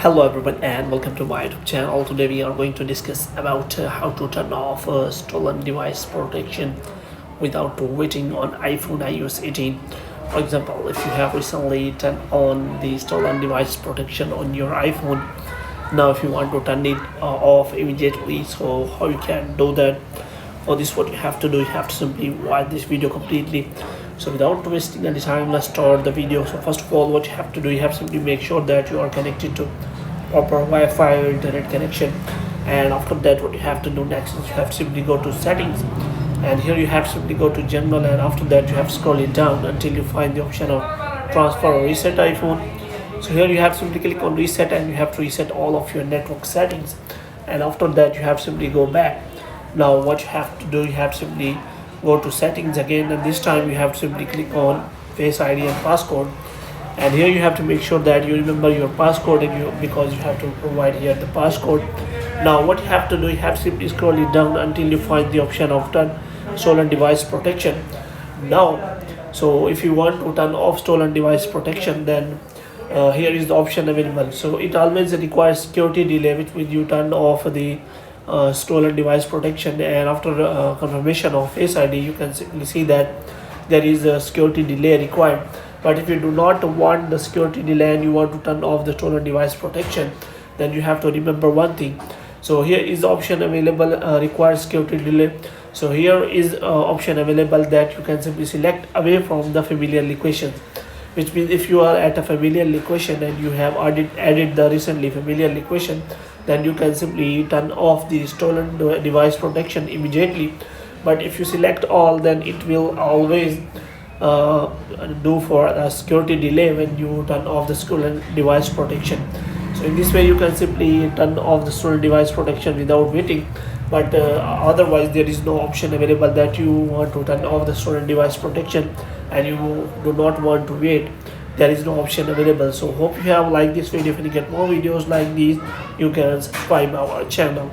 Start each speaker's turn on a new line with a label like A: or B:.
A: Hello everyone and welcome to my YouTube channel. Today we are going to discuss about how to turn off stolen device protection without waiting on iPhone iOS 18. For example, if you have recently turned on the stolen device protection on your iPhone, now if you want to turn it off immediately, so how you can do that? For this, what you have to do, you have to simply watch this video completely. So without wasting any time, let's start the video. So first of all, what you have to do, you have to simply make sure that you are connected to proper Wi-Fi or internet connection. And after that, what you have to do next is you have to simply go to settings, and here you have to simply go to general, and after that you have to scroll it down until you find the option of transfer or reset iPhone. So here you have to simply click on reset, and you have to reset all of your network settings, and after that you have to simply go back. Now what you have to do, you have to simply go to settings again, and this time you have to simply click on face ID and passcode, and here you have to make sure that you remember your passcode, and because you have to provide here the passcode. Now what you have to do, you have to simply scroll it down until you find the option of turn stolen device protection. Now, so if you want to turn off stolen device protection, then here is the option available. So it always requires security delay, which means you turn off the stolen device protection, and after confirmation of face ID, you can simply see that there is a security delay required. But if you do not want the security delay and you want to turn off the stolen device protection, then you have to remember one thing. So here is the option available, requires security delay. So here is option available that you can simply select away from the familiar locations, which means if you are at a familiar location and you have added the recently familiar location, then you can simply turn off the stolen device protection immediately. But if you select all, then it will always do for a security delay when you turn off the stolen device protection. So in this way you can simply turn off the stolen device protection without waiting. But otherwise there is no option available that you want to turn off the stolen device protection and you do not want to wait. There is no option available. So hope you have liked this video. If you get more videos like these, you can subscribe our channel.